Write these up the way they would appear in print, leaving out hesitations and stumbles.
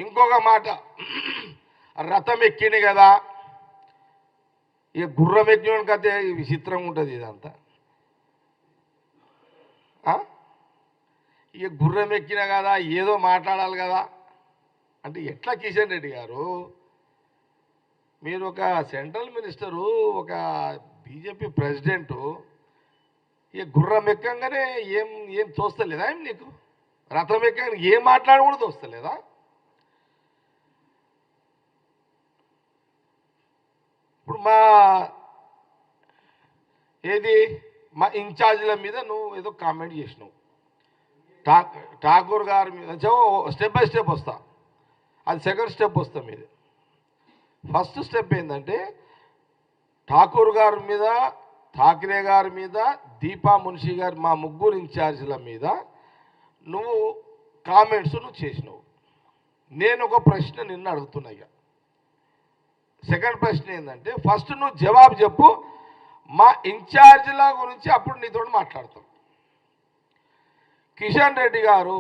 ఇంకొక మాట, రథం ఎక్కింది కదా, ఇక గుర్రం ఎక్కిన కథ విచిత్రంగా ఉంటుంది ఇదంతా. ఇక గుర్రం ఎక్కిన కదా ఏదో మాట్లాడాలి కదా అంటే ఎట్లా? కిషన్ రెడ్డి గారు, మీరు ఒక సెంట్రల్ మినిస్టరు, ఒక బీజేపీ ప్రెసిడెంటు, ఇక గుర్రం ఎక్కంగానే ఏం ఏం తోస్తలేదా ఏం నీకు? రథం ఎక్కగానే ఏం మాట్లాడి కూడా తోస్తలేదా? ఇప్పుడు మా ఇన్ఛార్జీల మీద నువ్వు ఏదో కామెంట్ చేసినావు, ఠాకూర్ గారి మీద. స్టెప్ బై స్టెప్ వస్తా, అది సెకండ్ స్టెప్ వస్తా మీది. ఫస్ట్ స్టెప్ ఏంటంటే, ఠాకూర్ గారి మీద, ఠాకరే గారి మీద, దీపా మున్షి గారి, మా ముగ్గురు ఇన్ఛార్జీల మీద నువ్వు కామెంట్స్ నువ్వు చేసినావు. నేను ఒక ప్రశ్న నిన్న అడుగుతున్నా. ఇక సెకండ్ ప్రశ్న ఏంటంటే, ఫస్ట్ నువ్వు జవాబు చెప్పు, మా ఇన్ఛార్జీల గురించి అప్పుడు నీతో మాట్లాడతాం. కిషన్ రెడ్డి గారు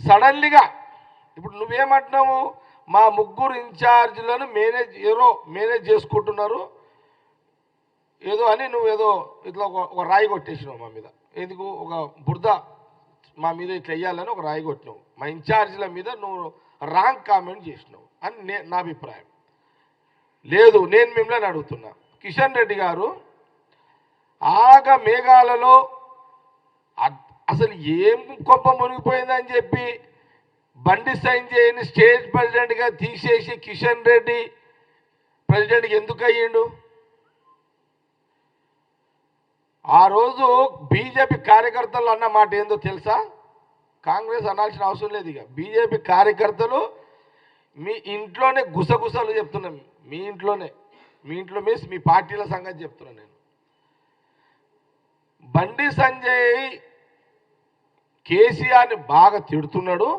సడన్లీగా ఇప్పుడు నువ్వేమంటున్నావు, మా ముగ్గురు ఇన్ఛార్జీలను మేనేజ్ చేసుకుంటున్నారు ఏదో అని నువ్వేదో ఇట్లా ఒక రాయి కొట్టేసినావు మా మీద. ఎందుకు? ఒక బురద మా మీద ఇట్లా వేయాలని ఒక రాయి కొట్టినావు. మా ఇన్ఛార్జీల మీద నువ్వు రాంగ్ కామెంట్ చేసినావు అని నా అభిప్రాయం. లేదు, నేను మిమ్మల్ని అడుగుతున్నా, కిషన్ రెడ్డి గారు మేఘాలలో అసలు ఏం కొంప మునిగిపోయిందని చెప్పి బండి సంజయ్ని స్టేట్ ప్రెసిడెంట్గా తీసేసి కిషన్ రెడ్డి ప్రెసిడెంట్కి ఎందుకు అయ్యిండు? ఆ రోజు బీజేపీ కార్యకర్తలు అన్న మాట ఏందో తెలుసా? కాంగ్రెస్ అనాల్సిన అవసరం లేదు. ఇక బీజేపీ కార్యకర్తలు మీ ఇంట్లోనే గుసగుసలు చెప్తున్నాం. మీ ఇంట్లో మీన్స్ మీ పార్టీల సంగతి చెప్తున్నాను నేను. బండి సంజయ్ కేసీఆర్ని బాగా తిడుతున్నాడు.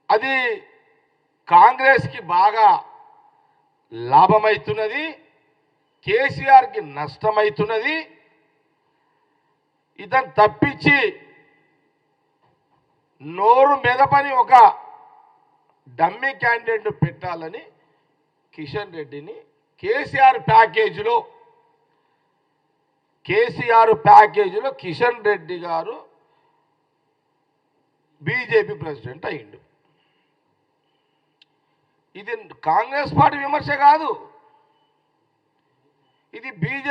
అది కాంగ్రెస్కి బాగా లాభమవుతున్నది, కేసీఆర్కి నష్టమవుతున్నది. ఇతను తప్పించి నోరు మెదపని ఒక డమ్మీ క్యాండిడేట్ పెట్టాలని కిషన్ రెడ్డిని కేసీఆర్ ప్యాకేజీలో కిషన్ రెడ్డి గారు బీజేపీ ప్రెసిడెంట్ అయ్యిండు. ఇది కాంగ్రెస్ పార్టీ విమర్శ కాదు, ఇది బీజేపీ